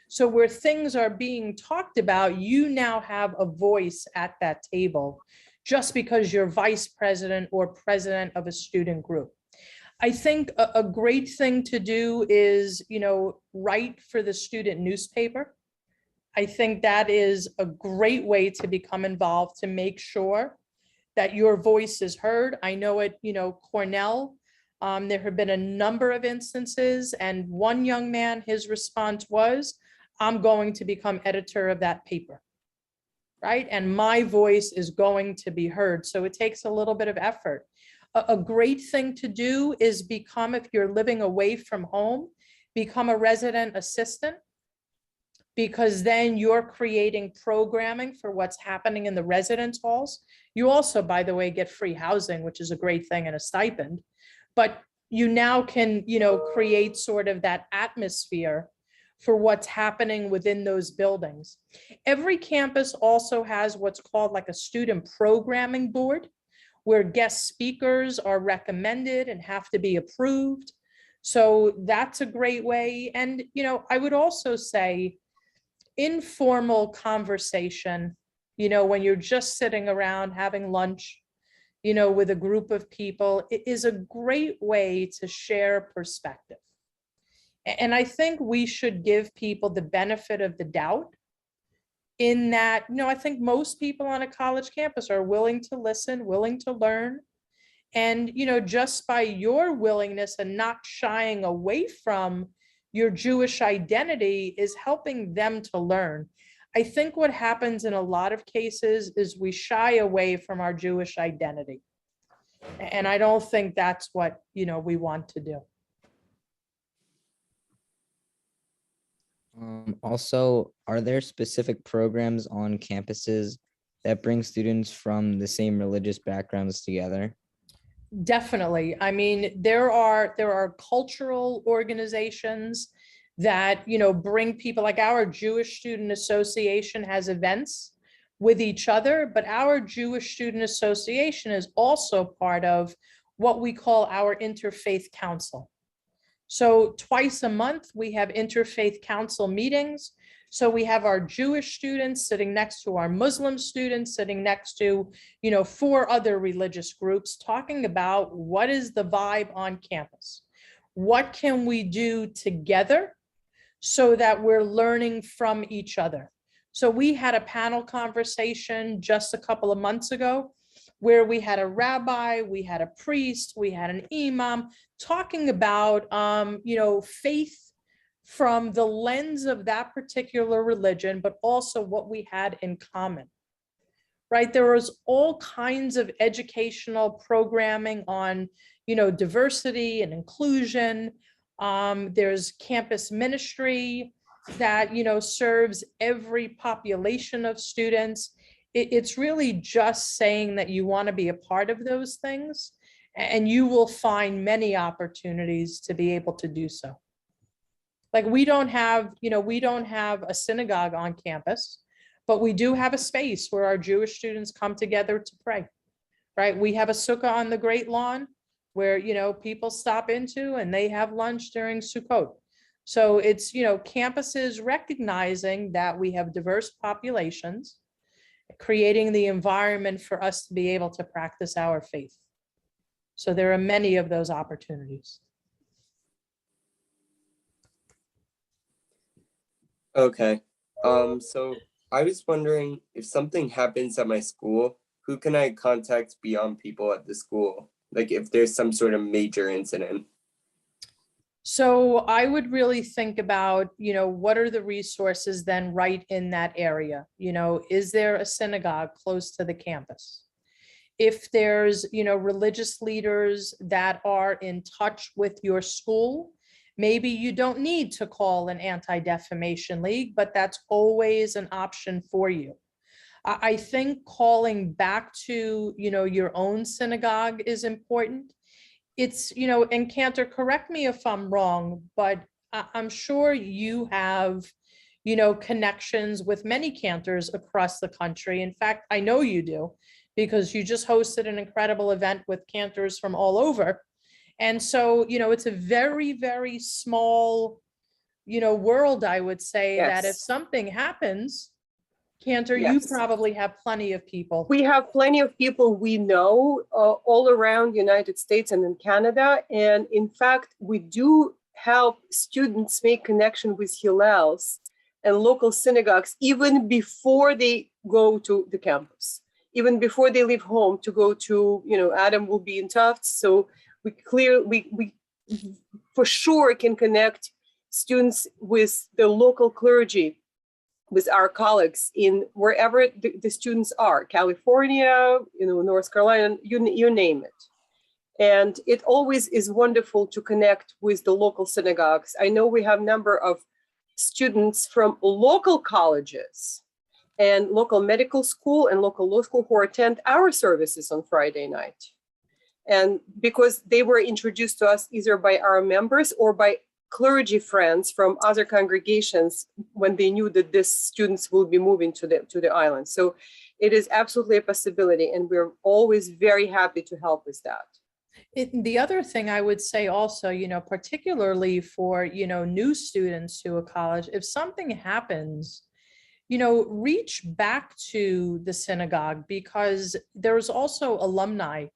B: So where things are being talked about, you now have a voice at that table just because you're vice president or president of a student group. I think a great thing to do is, write for the student newspaper. I think that is a great way to become involved, to make sure that your voice is heard. I know at, Cornell, there have been a number of instances, and one young man, his response was, I'm going to become editor of that paper, right? And my voice is going to be heard. So it takes a little bit of effort. A great thing to do is become, if you're living away from home, become a resident assistant, because then you're creating programming for what's happening in the residence halls. You also, by the way, get free housing, which is a great thing, and a stipend. But you now can, create sort of that atmosphere for what's happening within those buildings. Every campus also has what's called like a student programming board, where guest speakers are recommended and have to be approved. So that's a great way. And, I would also say informal conversation, when you're just sitting around having lunch, with a group of people, it is a great way to share perspective. And I think we should give people the benefit of the doubt in that, I think most people on a college campus are willing to listen, willing to learn. And, just by your willingness and not shying away from your Jewish identity is helping them to learn. I think what happens in a lot of cases is we shy away from our Jewish identity. And I don't think that's what, we want to do.
G: Also, are there specific programs on campuses that brings students from the same religious backgrounds together?
B: Definitely. I mean, there are cultural organizations that, bring people, like our Jewish Student Association has events with each other, but our Jewish Student Association is also part of what we call our Interfaith Council. So twice a month, we have Interfaith Council meetings. So we have our Jewish students sitting next to our Muslim students, sitting next to, 4 other religious groups, talking about what is the vibe on campus? What can we do together so that we're learning from each other? So we had a panel conversation just a couple of months ago where we had a rabbi, we had a priest, we had an imam talking about, faith from the lens of that particular religion, but also what we had in common, right? There was all kinds of educational programming on, diversity and inclusion. There's campus ministry that, serves every population of students. It's really just saying that you want to be a part of those things, and you will find many opportunities to be able to do so. Like we don't have a synagogue on campus, but we do have a space where our Jewish students come together to pray, right? We have a sukkah on the Great Lawn where, people stop into and they have lunch during Sukkot. So it's, campuses recognizing that we have diverse populations, creating the environment for us to be able to practice our faith. So there are many of those opportunities.
H: Okay. So I was wondering if something happens at my school, who can I contact beyond people at the school? Like if there's some sort of major incident.
B: So I would really think about, what are the resources then right in that area? Is there a synagogue close to the campus? If there's, religious leaders that are in touch with your school, maybe you don't need to call an anti-defamation league, but that's always an option for you. I think calling back to, your own synagogue is important. It's, and Cantor, correct me if I'm wrong, but I'm sure you have, connections with many cantors across the country. In fact, I know you do, because you just hosted an incredible event with cantors from all over. And so, it's a very, very small, world, I would say, that if
A: Yes.
B: something happens, Cantor, you
A: Yes.
B: probably have plenty of people.
A: We have plenty of people we know all around the United States and in Canada. And in fact, we do help students make connection with Hillels and local synagogues even before they go to the campus, even before they leave home to go to, Adam will be in Tufts. So we for sure can connect students with the local clergy, with our colleagues in wherever the students are, California, North Carolina, you name it. And it always is wonderful to connect with the local synagogues. I know we have a number of students from local colleges and local medical school and local law school who attend our services on Friday night. And because they were introduced to us either by our members or by clergy friends from other congregations when they knew that these students will be moving to the island. So it is absolutely a possibility, and we're always very happy to help with that.
B: The other thing I would say also, particularly for, new students to a college, if something happens, reach back to the synagogue, because there's also alumni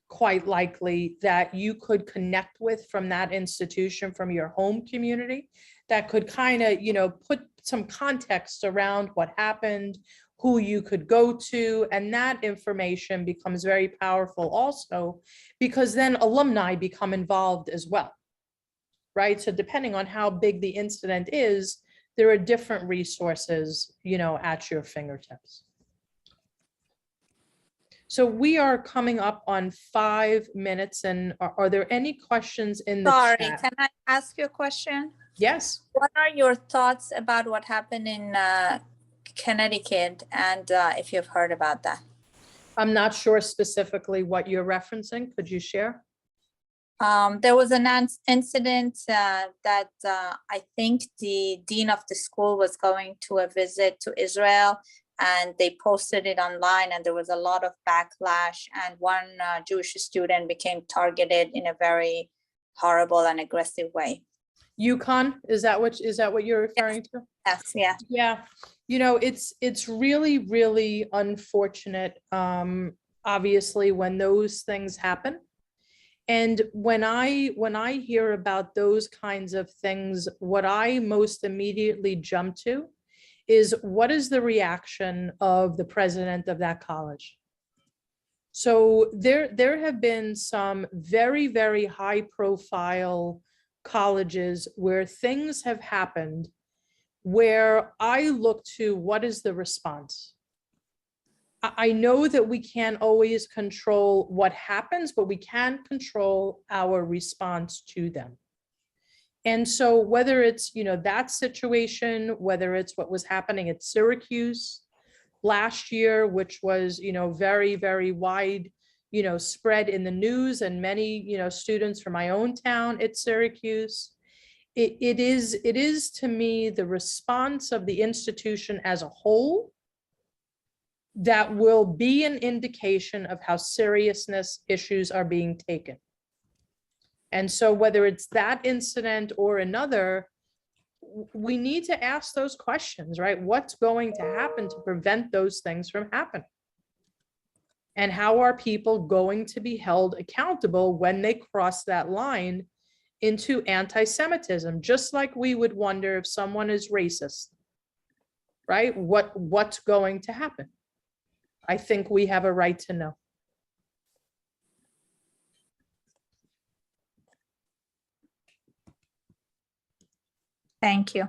B: quite likely that you could connect with from that institution, from your home community, that could kind of, put some context around what happened, who you could go to, and that information becomes very powerful also, because then alumni become involved as well, right? So depending on how big the incident is, there are different resources, at your fingertips. So we are coming up on 5 minutes, and are there any questions in the
I: Sorry,
B: chat?
I: can I ask you a question?
B: Yes.
I: What are your thoughts about what happened in Connecticut, and if you've heard about that.
B: I'm not sure specifically what you're referencing. Could you share?
I: There was an incident that I think the dean of the school was going to a visit to Israel, and they posted it online, and there was a lot of backlash, and one Jewish student became targeted in a very horrible and aggressive way.
B: UConn, is that what you're referring to?
I: Yes, yeah.
B: Yeah, it's really, really unfortunate, obviously, when those things happen. And when I hear about those kinds of things, what I most immediately jump to is, what is the reaction of the president of that college? So there have been some very, very high profile colleges where things have happened where I look to, what is the response? I know that we can't always control what happens, but we can control our response to them. And so whether it's, that situation, whether it's what was happening at Syracuse last year, which was, very, very wide, spread in the news, and many, students from my own town at Syracuse, it is to me the response of the institution as a whole that will be an indication of how seriousness issues are being taken. And so whether it's that incident or another, we need to ask those questions, right? What's going to happen to prevent those things from happening? And how are people going to be held accountable when they cross that line into anti-Semitism? Just like we would wonder if someone is racist, right? What's going to happen? I think we have a right to know.
I: Thank you.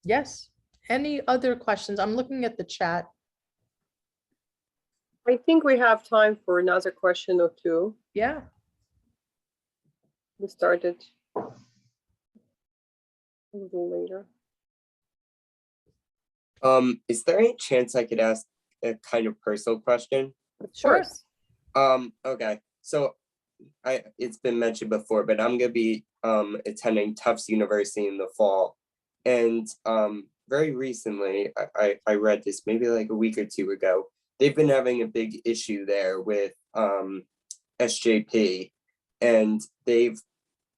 B: Yes. Any other questions? I'm looking at the chat.
A: I think we have time for another question or two.
B: Yeah.
A: We started a little later.
H: Is there any chance I could ask a kind of personal question?
A: Of
B: Sure.
A: course.
H: Okay. So it's been mentioned before, but I'm gonna be attending Tufts University in the fall. And very recently, I read this maybe like a week or two ago. They've been having a big issue there with SJP, and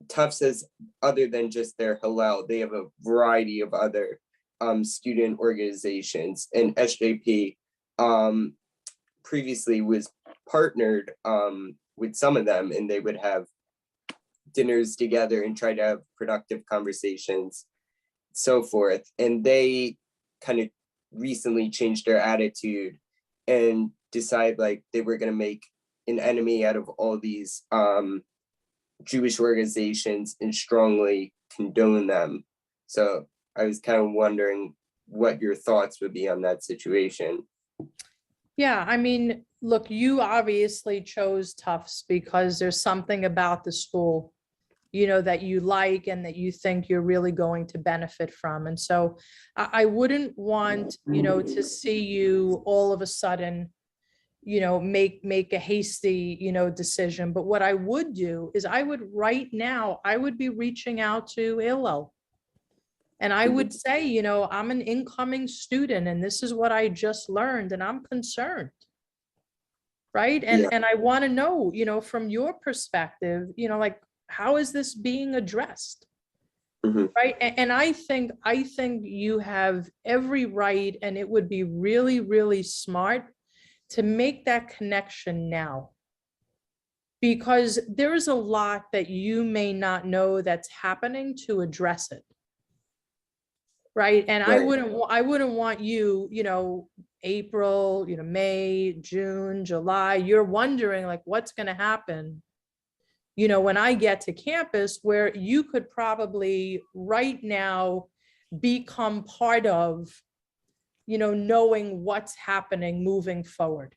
H: Tufts says, other than just their Hillel, they have a variety of other student organizations, and SJP previously was partnered with some of them, and they would have dinners together and try to have productive conversations, so forth. And they kind of recently changed their attitude and decided like they were going to make an enemy out of all these Jewish organizations and strongly condone them. So I was kind of wondering what your thoughts would be on that situation.
B: Yeah, I mean, look, you obviously chose Tufts because there's something about the school, that you like and that you think you're really going to benefit from. And so I wouldn't want, to see you all of a sudden, make a hasty, decision. But what I would do is I would be reaching out to Hillel. And I would say, I'm an incoming student and this is what I just learned and I'm concerned. Right. And I want to know, from your perspective, like, how is this being addressed?
H: Mhm.
B: Right. And I think you have every right, and it would be really, really smart to make that connection now. Because there is a lot that you may not know that's happening to address it. Right. And I wouldn't want you, April, May, June, July, you're wondering like, what's going to happen, when I get to campus, where you could probably right now become part of, knowing what's happening moving forward.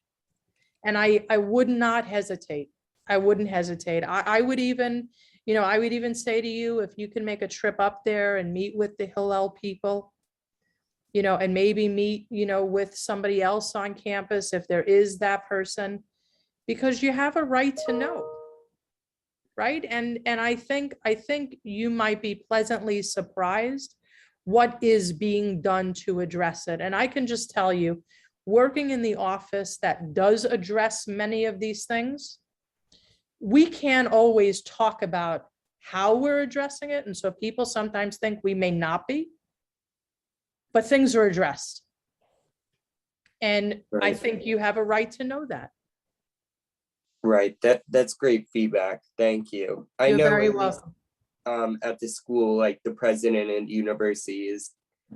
B: And I would not hesitate. I wouldn't hesitate. I would even, I would even say to you, if you can make a trip up there and meet with the Hillel people, and maybe meet, with somebody else on campus if there is that person, because you have a right to know. Right? And I think you might be pleasantly surprised what is being done to address it. And I can just tell you, working in the office that does address many of these things, we can't always talk about how we're addressing it. And so people sometimes think we may not be, but things are addressed. And I
H: Right.
B: think you have a right to know that.
H: Right. That's great feedback. Thank you. I
B: You're
H: know
B: very
H: at least,
B: welcome.
H: at the school, like the president and university is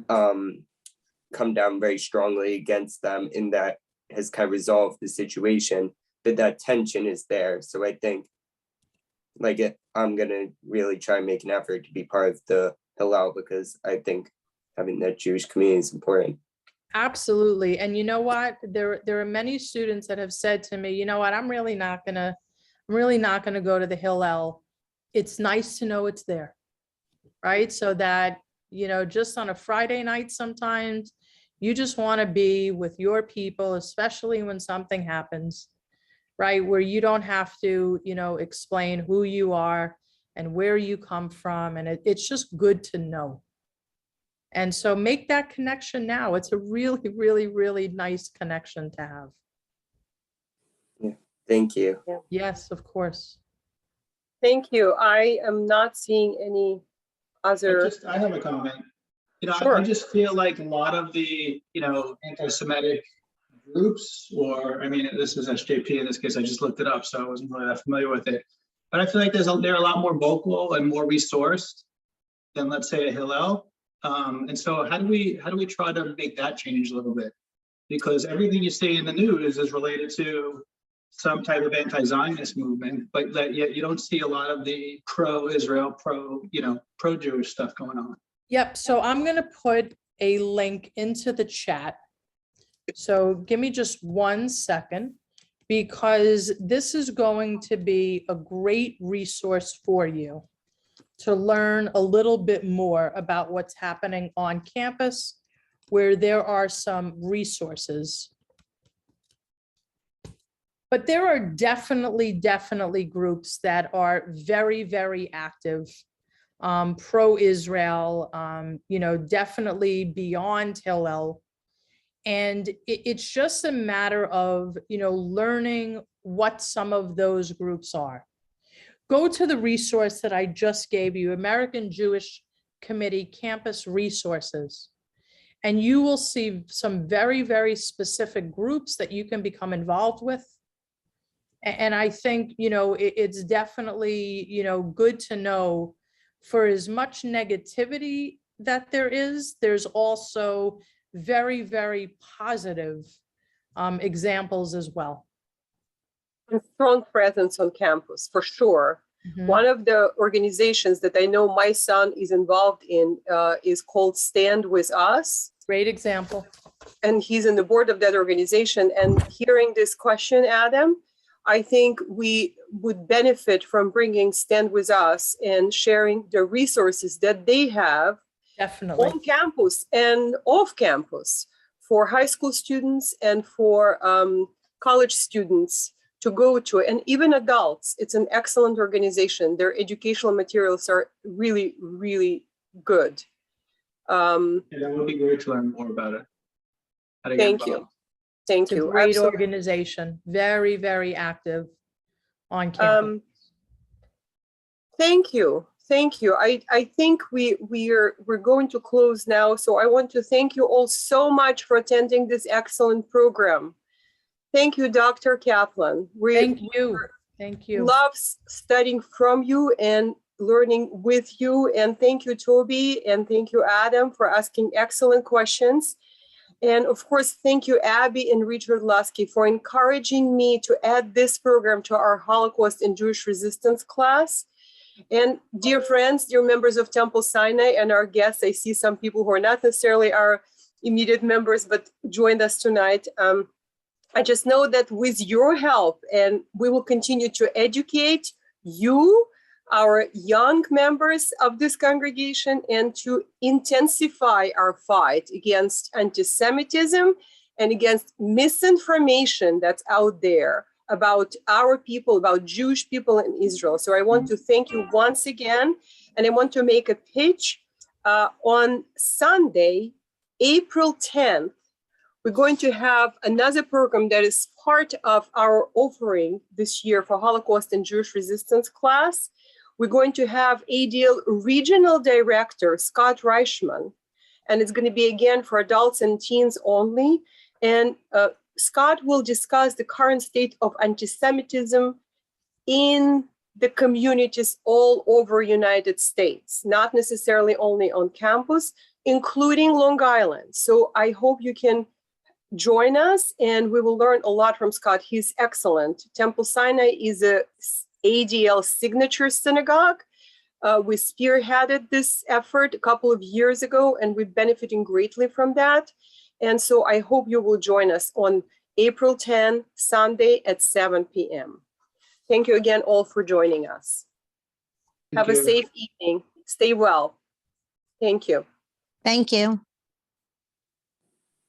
H: come down very strongly against them, and that has kind of resolved the situation, but that tension is there. So I think I'm gonna really try and make an effort to be part of the Hillel, because I think having that Jewish community is important.
B: Absolutely. And you know what? There are many students that have said to me, you know what, I'm really not gonna go to the Hillel. It's nice to know it's there. Right? So that, just on a Friday night, sometimes you just want to be with your people, especially when something happens, right? Where you don't have to, explain who you are and where you come from. And it's just good to know. And so make that connection now. It's a really, really, really nice connection to have.
H: Thank you.
B: Yes, of course.
A: Thank you. I am not seeing any other.
J: I have a comment.
A: Sure.
J: I just feel like a lot of the, anti-Semitic groups, or, this is SJP in this case, I just looked it up, so I wasn't really that familiar with it. But I feel like they're a lot more vocal and more resourced than, let's say, a Hillel. And so how do we try to make that change a little bit? Because everything you see in the news is related to some type of anti-Zionist movement, but yet you don't see a lot of the pro-Israel, pro-Jewish stuff going on.
B: Yep. So I'm going to put a link into the chat. So give me just 1 second, because this is going to be a great resource for you to learn a little bit more about what's happening on campus, where there are some resources. But there are definitely groups that are very, very active, pro-Israel, definitely beyond Hillel. And it's just a matter of, learning what some of those groups are. Go to the resource that I just gave you, American Jewish Committee Campus Resources, and you will see some very, very specific groups that you can become involved with. And I think, it's definitely, good to know, for as much negativity that there's also very, very positive examples as well.
A: A strong presence on campus, for sure.
B: Mhm.
A: One of the organizations that I know my son is involved in is called Stand With Us.
B: Great example.
A: And he's in the board of that organization. And hearing this question, Adam, I think we would benefit from bringing Stand With Us and sharing the resources that they have
B: Definitely.
A: on campus and off campus for high school students and for college students to go to, and even adults. It's an excellent organization. Their educational materials are really, really good.
J: That would be great to learn more about it.
A: Thank you. Thank
B: It's a
A: you.
B: great
A: Absolutely.
B: organization, very, very active on campus.
A: Thank you. Thank you. I think we're going to close now. So I want to thank you all so much for attending this excellent program. Thank you, Dr. Kaplan.
B: Thank you. Thank you.
A: Love studying from you and learning with you. And thank you, Toby. And thank you, Adam, for asking excellent questions. And of course, thank you, Abby and Richard Lasky, for encouraging me to add this program to our Holocaust and Jewish resistance class. And dear friends, dear members of Temple Sinai and our guests, I see some people who are not necessarily our immediate members, but joined us tonight. I just know that with your help, and we will continue to educate you, our young members of this congregation and to intensify our fight against anti-Semitism and against misinformation that's out there about our people, about Jewish people in Israel. So I want to thank you once again, and I want to make a pitch. On Sunday, April 10th, we're going to have another program that is part of our offering this year for Holocaust and Jewish resistance class. We're going to have ADL Regional Director, Scott Reichman, and it's going to be again for adults and teens only. And Scott will discuss the current state of anti-Semitism in the communities all over United States, not necessarily only on campus, including Long Island. So I hope you can join us and we will learn a lot from Scott. He's excellent. Temple Sinai is a ADL signature synagogue. We spearheaded this effort a couple of years ago and we're benefiting greatly from that. And so I hope you will join us on April 10, Sunday at 7 p.m. Thank you again all for joining us. Have a safe evening. Stay well. Thank you.
K: Thank you.